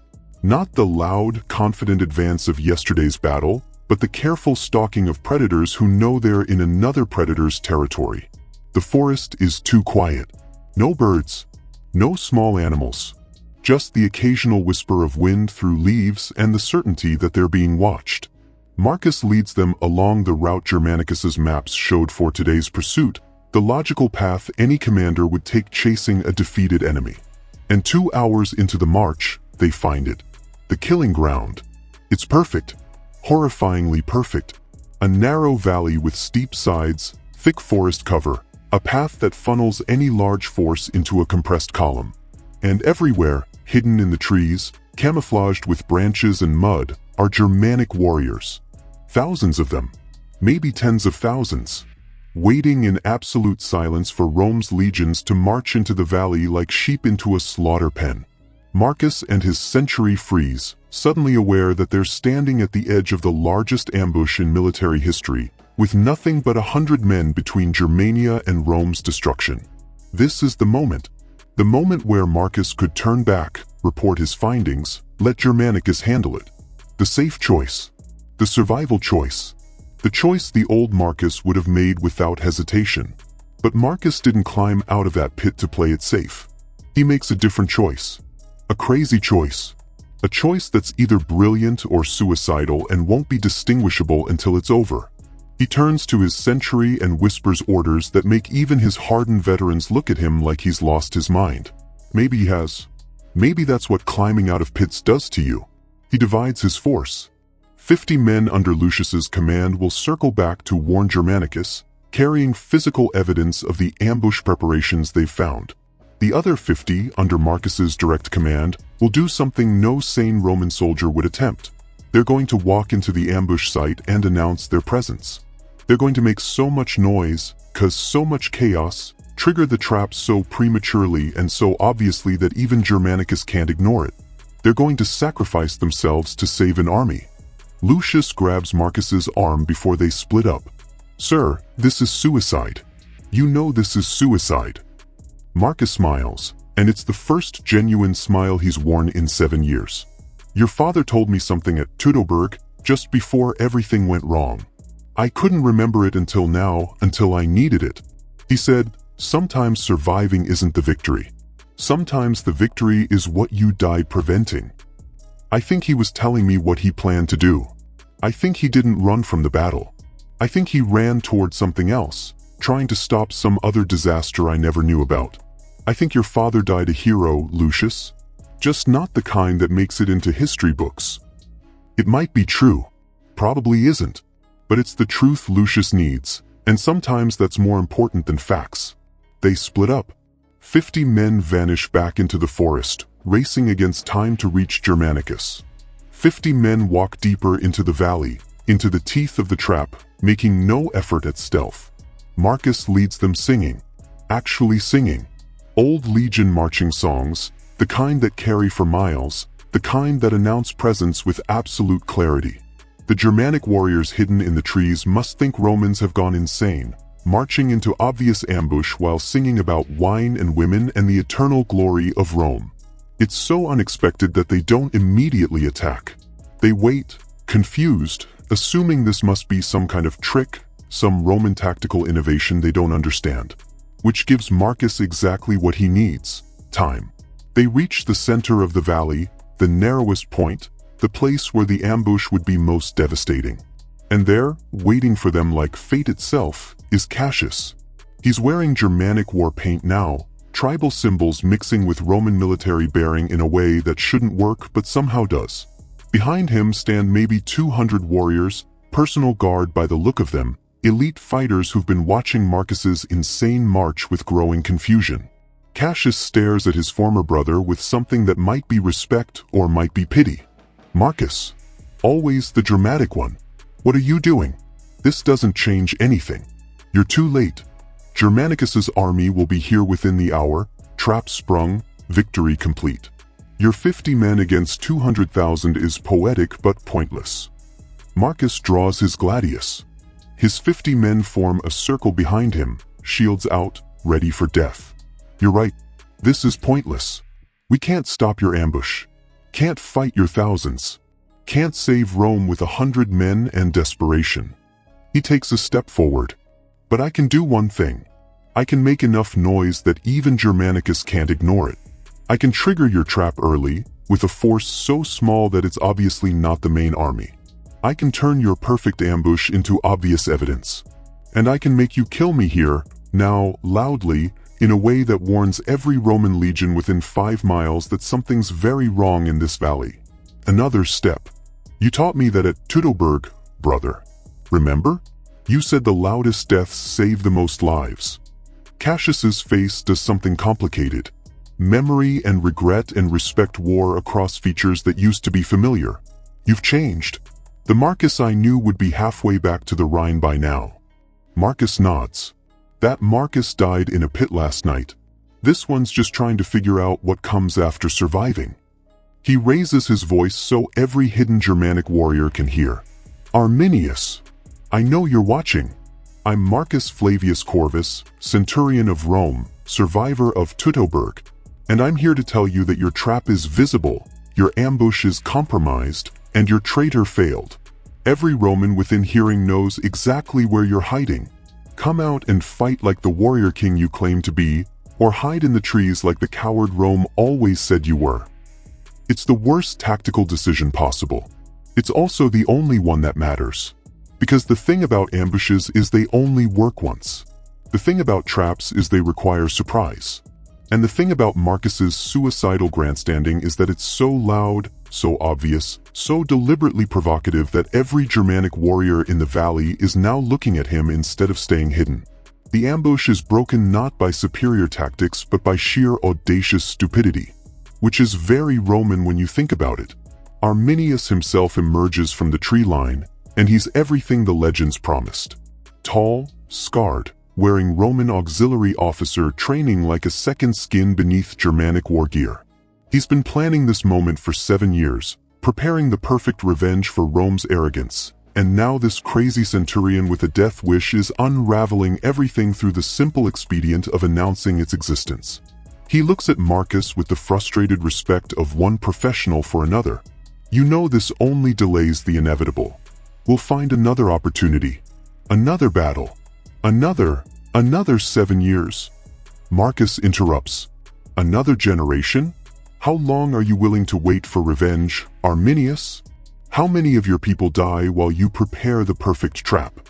Not the loud, confident advance of yesterday's battle, but the careful stalking of predators who know they're in another predator's territory. The forest is too quiet. No birds, no small animals. Just the occasional whisper of wind through leaves and the certainty that they're being watched. Marcus leads them along the route Germanicus's maps showed for today's pursuit, the logical path any commander would take chasing a defeated enemy. And 2 hours into the march, they find it. The killing ground. It's perfect. Horrifyingly perfect. A narrow valley with steep sides, thick forest cover, a path that funnels any large force into a compressed column. And everywhere, hidden in the trees, camouflaged with branches and mud, are Germanic warriors. Thousands of them, maybe tens of thousands, waiting in absolute silence for Rome's legions to march into the valley like sheep into a slaughter pen. Marcus and his century freeze, suddenly aware that they're standing at the edge of the largest ambush in military history, with nothing but 100 men between Germania and Rome's destruction. This is the moment where Marcus could turn back, report his findings, let Germanicus handle it. The safe choice. The survival choice. The choice the old Marcus would have made without hesitation. But Marcus didn't climb out of that pit to play it safe. He makes a different choice. A crazy choice. A choice that's either brilliant or suicidal and won't be distinguishable until it's over. He turns to his century and whispers orders that make even his hardened veterans look at him like he's lost his mind. Maybe he has. Maybe that's what climbing out of pits does to you. He divides his force. 50 men under Lucius's command will circle back to warn Germanicus, carrying physical evidence of the ambush preparations they've found. The other 50, under Marcus's direct command, will do something no sane Roman soldier would attempt. They're going to walk into the ambush site and announce their presence. They're going to make so much noise, cause so much chaos, trigger the trap so prematurely and so obviously that even Germanicus can't ignore it. They're going to sacrifice themselves to save an army. Lucius grabs Marcus's arm before they split up. "Sir, this is suicide. You know this is suicide." Marcus smiles, and it's the first genuine smile he's worn in 7 years. "Your father told me something at Teutoburg, just before everything went wrong. I couldn't remember it until now, until I needed it. He said, sometimes surviving isn't the victory. Sometimes the victory is what you die preventing." I think he was telling me what he planned to do. I think he didn't run from the battle. I think he ran toward something else, trying to stop some other disaster I never knew about. I think your father died a hero, Lucius. Just not the kind that makes it into history books. It might be true. Probably isn't. But it's the truth Lucius needs, and sometimes that's more important than facts. They split up. 50 men vanish back into the forest, racing against time to reach Germanicus. 50 men walk deeper into the valley, into the teeth of the trap, making no effort at stealth. Marcus leads them singing. Actually singing. Old legion marching songs, the kind that carry for miles, the kind that announce presence with absolute clarity. The Germanic warriors hidden in the trees must think Romans have gone insane, marching into obvious ambush while singing about wine and women and the eternal glory of Rome. It's so unexpected that they don't immediately attack. They wait, confused, assuming this must be some kind of trick, some Roman tactical innovation they don't understand. Which gives Marcus exactly what he needs: time. They reach the center of the valley, the narrowest point, the place where the ambush would be most devastating. And there, waiting for them like fate itself, is Cassius. He's wearing Germanic war paint now, tribal symbols mixing with Roman military bearing in a way that shouldn't work but somehow does. Behind him stand maybe 200 warriors, personal guard by the look of them, elite fighters who've been watching Marcus's insane march with growing confusion. Cassius stares at his former brother with something that might be respect or might be pity. "Marcus, always the dramatic one. What are you doing? This doesn't change anything. You're too late. Germanicus's army will be here within the hour, trap sprung, victory complete. Your 50 men against 200,000 is poetic but pointless." Marcus draws his gladius. His 50 men form a circle behind him, shields out, ready for death. "You're right. This is pointless. We can't stop your ambush. Can't fight your thousands. Can't save Rome with 100 men and desperation. He takes a step forward. But I can do one thing. I can make enough noise that even Germanicus can't ignore it. I can trigger your trap early, with a force so small that it's obviously not the main army. I can turn your perfect ambush into obvious evidence. And I can make you kill me here, now, loudly, in a way that warns every Roman legion within 5 miles that something's very wrong in this valley. Another step. You taught me that at Teutoburg, brother. Remember? You said the loudest deaths save the most lives. Cassius's face does something complicated. Memory and regret and respect war across features that used to be familiar. You've changed. The Marcus I knew would be halfway back to the Rhine by now. Marcus nods. That Marcus died in a pit last night. This one's just trying to figure out what comes after surviving. He raises his voice so every hidden Germanic warrior can hear. Arminius, I know you're watching. I'm Marcus Flavius Corvus, centurion of Rome, survivor of Teutoburg, and I'm here to tell you that your trap is visible, your ambush is compromised, and your traitor failed. Every Roman within hearing knows exactly where you're hiding. Come out and fight like the warrior king you claim to be, or hide in the trees like the coward Rome always said you were. It's the worst tactical decision possible. It's also the only one that matters. Because the thing about ambushes is they only work once. The thing about traps is they require surprise. And the thing about Marcus's suicidal grandstanding is that it's so loud, so obvious, so deliberately provocative that every Germanic warrior in the valley is now looking at him instead of staying hidden. The ambush is broken not by superior tactics but by sheer audacious stupidity. Which is very Roman when you think about it. Arminius himself emerges from the tree line, and he's everything the legends promised. Tall, scarred, wearing Roman auxiliary officer training like a second skin beneath Germanic war gear. He's been planning this moment for 7 years, preparing the perfect revenge for Rome's arrogance, and now this crazy centurion with a death wish is unraveling everything through the simple expedient of announcing its existence. He looks at Marcus with the frustrated respect of one professional for another. You know this only delays the inevitable. We'll find another opportunity. Another battle. Another 7 years. Marcus interrupts. Another generation? How long are you willing to wait for revenge, Arminius? How many of your people die while you prepare the perfect trap?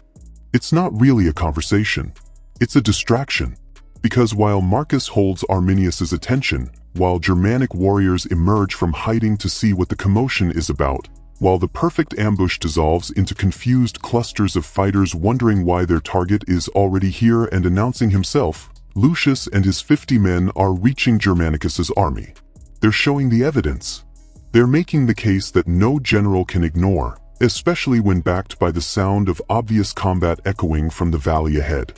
It's not really a conversation. It's a distraction. Because while Marcus holds Arminius's attention, while Germanic warriors emerge from hiding to see what the commotion is about, while the perfect ambush dissolves into confused clusters of fighters wondering why their target is already here and announcing himself, Lucius and his 50 men are reaching Germanicus's army. They're showing the evidence. They're making the case that no general can ignore, especially when backed by the sound of obvious combat echoing from the valley ahead.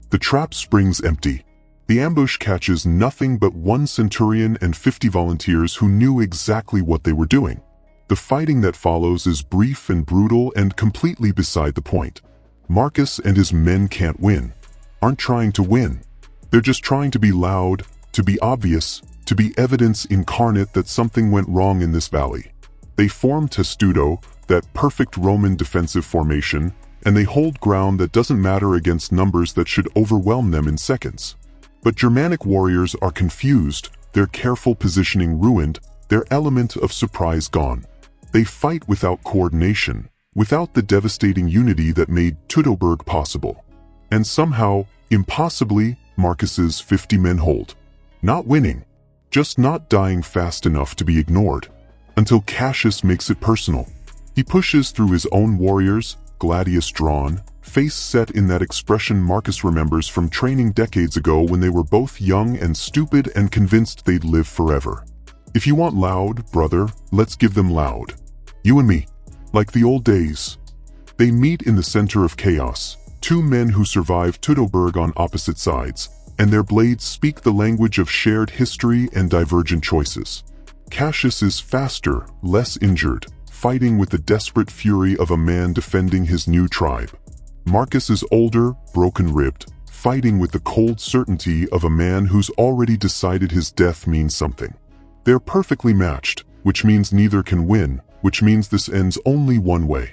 The trap springs empty. The ambush catches nothing but 1 centurion and 50 volunteers who knew exactly what they were doing. The fighting that follows is brief and brutal and completely beside the point. Marcus and his men can't win, aren't trying to win. They're just trying to be loud, to be obvious, to be evidence incarnate that something went wrong in this valley. They form testudo, that perfect Roman defensive formation, and they hold ground that doesn't matter against numbers that should overwhelm them in seconds. But Germanic warriors are confused, their careful positioning ruined, their element of surprise gone. They fight without coordination, without the devastating unity that made Teutoburg possible. And somehow, impossibly, Marcus's 50 men hold. Not winning, just not dying fast enough to be ignored. Until Cassius makes it personal. He pushes through his own warriors, gladius drawn, face set in that expression Marcus remembers from training decades ago when they were both young and stupid and convinced they'd live forever. If you want loud, brother, let's give them loud. You and me. Like the old days. They meet in the center of chaos, 2 men who survived Teutoburg on opposite sides, and their blades speak the language of shared history and divergent choices. Cassius is faster, less injured, fighting with the desperate fury of a man defending his new tribe. Marcus is older, broken-ribbed, fighting with the cold certainty of a man who's already decided his death means something. They're perfectly matched, which means neither can win, which means this ends only one way.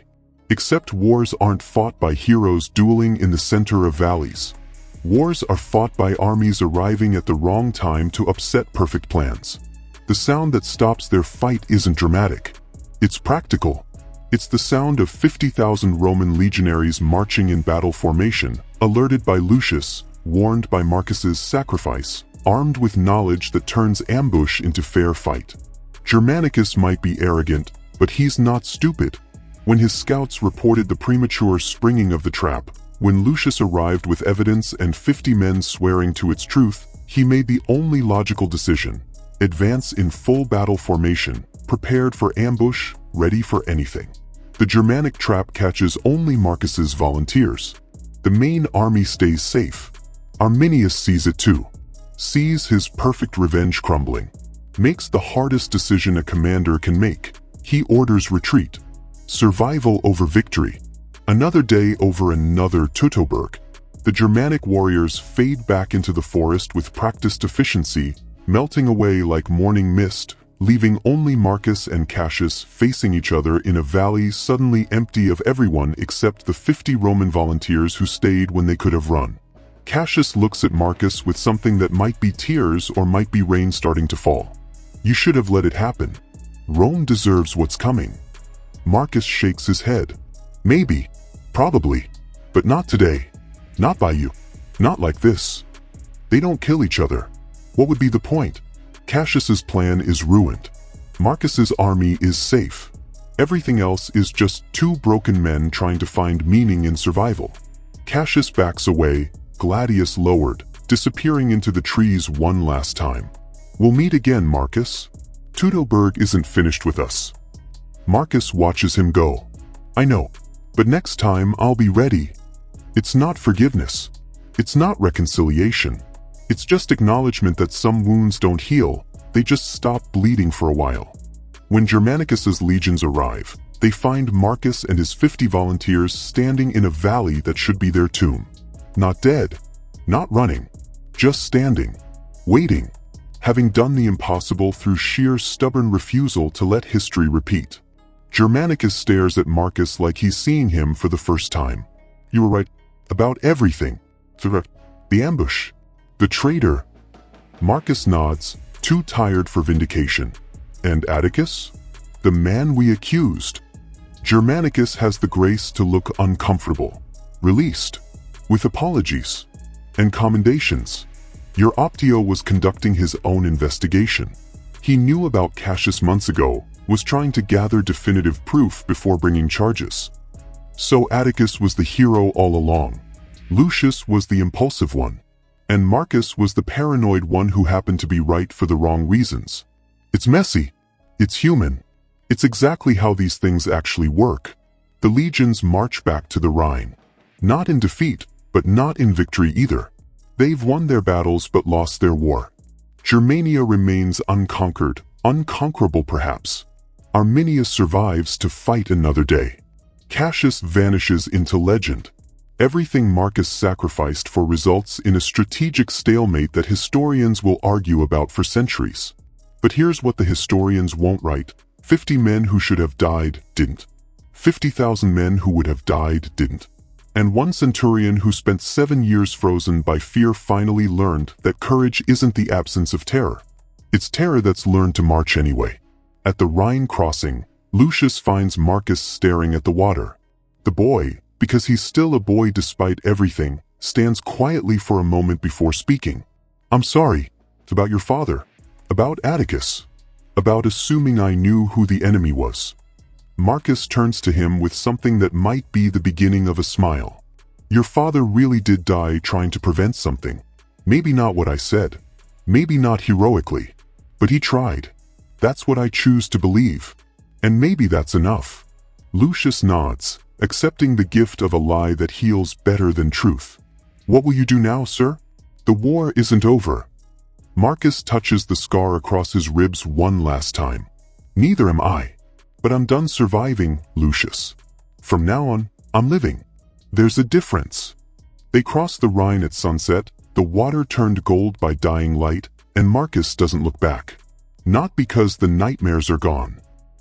Except wars aren't fought by heroes dueling in the center of valleys. Wars are fought by armies arriving at the wrong time to upset perfect plans. The sound that stops their fight isn't dramatic. It's practical. It's the sound of 50,000 Roman legionaries marching in battle formation, alerted by Lucius, warned by Marcus's sacrifice, armed with knowledge that turns ambush into fair fight. Germanicus might be arrogant, but he's not stupid. When his scouts reported the premature springing of the trap, when Lucius arrived with evidence and 50 men swearing to its truth, he made the only logical decision: advance in full battle formation, prepared for ambush, ready for anything. The Germanic trap catches only Marcus's volunteers. The main army stays safe. Arminius sees it too. Sees his perfect revenge crumbling. Makes the hardest decision a commander can make. He orders retreat. Survival over victory. Another day over another Teutoburg. The Germanic warriors fade back into the forest with practiced efficiency, melting away like morning mist, leaving only Marcus and Cassius facing each other in a valley suddenly empty of everyone except the 50 Roman volunteers who stayed when they could have run. Cassius looks at Marcus with something that might be tears or might be rain starting to fall. You should have let it happen. Rome deserves what's coming. Marcus shakes his head. Maybe. Probably. But not today. Not by you. Not like this. They don't kill each other. What would be the point? Cassius's plan is ruined. Marcus's army is safe. Everything else is just two broken men trying to find meaning in survival. Cassius backs away, Gladius lowered, disappearing into the trees one last time. We'll meet again, Marcus. Teutoburg isn't finished with us. Marcus watches him go. I know, but next time I'll be ready. It's not forgiveness. It's not reconciliation. It's just acknowledgement that some wounds don't heal, they just stop bleeding for a while. When Germanicus's legions arrive, they find Marcus and his 50 volunteers standing in a valley that should be their tomb. Not dead, not running, just standing, waiting, having done the impossible through sheer stubborn refusal to let history repeat. Germanicus stares at Marcus like he's seeing him for the first time. You were right about everything. The ambush. The traitor. Marcus nods, too tired for vindication. And Atticus? The man we accused. Germanicus has the grace to look uncomfortable. Released. With apologies. And commendations. Your Optio was conducting his own investigation. He knew about Cassius months ago, was trying to gather definitive proof before bringing charges. So Atticus was the hero all along. Lucius was the impulsive one. And Marcus was the paranoid one who happened to be right for the wrong reasons. It's messy. It's human. It's exactly how these things actually work. The legions march back to the Rhine. Not in defeat, but not in victory either. They've won their battles but lost their war. Germania remains unconquered, unconquerable perhaps. Arminius survives to fight another day. Cassius vanishes into legend. Everything Marcus sacrificed for results in a strategic stalemate that historians will argue about for centuries. But here's what the historians won't write. 50 men who should have died, didn't. 50,000 men who would have died, didn't. And one centurion who spent 7 years frozen by fear finally learned that courage isn't the absence of terror. It's terror that's learned to march anyway. At the Rhine crossing, Lucius finds Marcus staring at the water. The boy, because he's still a boy despite everything, stands quietly for a moment before speaking. I'm sorry. It's about your father. About Atticus. About assuming I knew who the enemy was. Marcus turns to him with something that might be the beginning of a smile. Your father really did die trying to prevent something. Maybe not what I said. Maybe not heroically. But he tried. That's what I choose to believe. And maybe that's enough. Lucius nods, accepting the gift of a lie that heals better than truth. What will you do now, sir? The war isn't over. Marcus touches the scar across his ribs one last time. Neither am I. But I'm done surviving, Lucius. From now on, I'm living. There's a difference. They cross the Rhine at sunset, the water turned gold by dying light, and Marcus doesn't look back. Not because the nightmares are gone.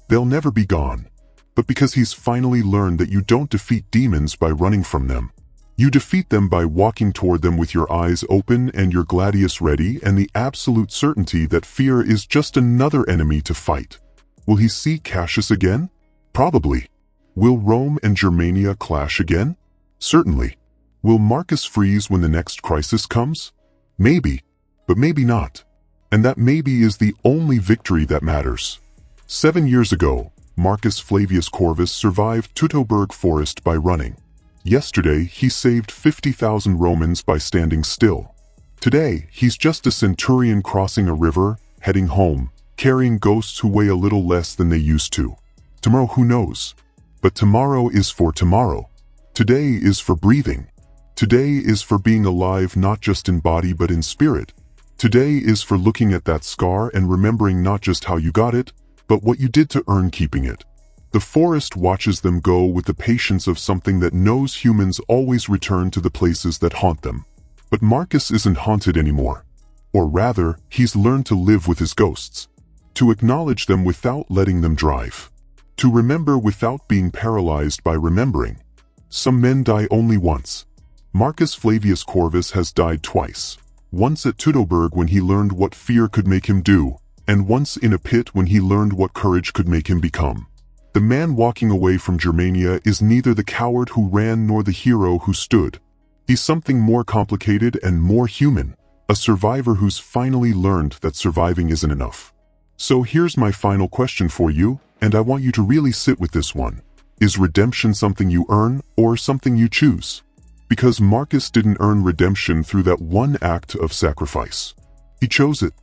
They'll never be gone. But because he's finally learned that you don't defeat demons by running from them. You defeat them by walking toward them with your eyes open and your gladius ready and the absolute certainty that fear is just another enemy to fight. Will he see Cassius again? Probably. Will Rome and Germania clash again? Certainly. Will Marcus freeze when the next crisis comes? Maybe, but maybe not. And that maybe is the only victory that matters. 7 years ago, Marcus Flavius Corvus survived Teutoburg Forest by running. Yesterday, he saved 50,000 Romans by standing still. Today, he's just a centurion crossing a river, heading home, carrying ghosts who weigh a little less than they used to. Tomorrow, who knows? But tomorrow is for tomorrow. Today is for breathing. Today is for being alive not just in body but in spirit. Today is for looking at that scar and remembering not just how you got it, but what you did to earn keeping it. The forest watches them go with the patience of something that knows humans always return to the places that haunt them. But Marcus isn't haunted anymore. Or rather, he's learned to live with his ghosts. To acknowledge them without letting them drive. To remember without being paralyzed by remembering. Some men die only once. Marcus Flavius Corvus has died twice. Once at Teutoburg when he learned what fear could make him do, and once in a pit when he learned what courage could make him become. The man walking away from Germania is neither the coward who ran nor the hero who stood. He's something more complicated and more human, a survivor who's finally learned that surviving isn't enough. So here's my final question for you, and I want you to really sit with this one. Is redemption something you earn or something you choose? Because Marcus didn't earn redemption through that one act of sacrifice. He chose it.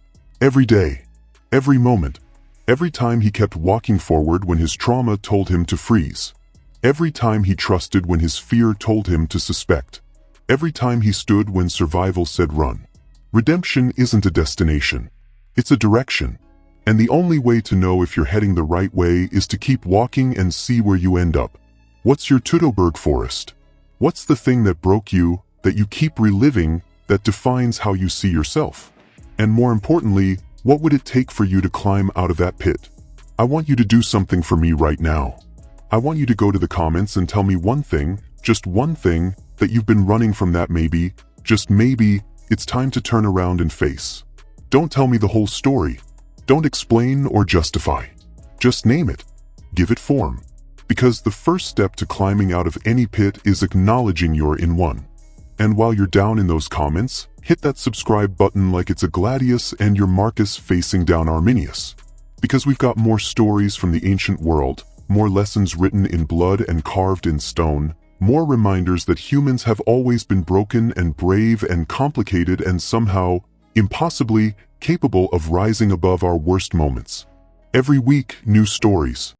Every day. Every moment. Every time he kept walking forward when his trauma told him to freeze. Every time he trusted when his fear told him to suspect. Every time he stood when survival said run. Redemption isn't a destination. It's a direction. And the only way to know if you're heading the right way is to keep walking and see where you end up. What's your Teutoburg Forest? What's the thing that broke you, that you keep reliving, that defines how you see yourself? And more importantly, what would it take for you to climb out of that pit? I want you to do something for me right now. I want you to go to the comments and tell me one thing, just one thing, that you've been running from that maybe, just maybe, it's time to turn around and face. Don't tell me the whole story. Don't explain or justify. Just name it. Give it form. Because the first step to climbing out of any pit is acknowledging you're in one. And while you're down in those comments, hit that subscribe button like it's a gladius and your Marcus facing down Arminius. Because we've got more stories from the ancient world, more lessons written in blood and carved in stone, more reminders that humans have always been broken and brave and complicated and somehow, impossibly, capable of rising above our worst moments. Every week, new stories.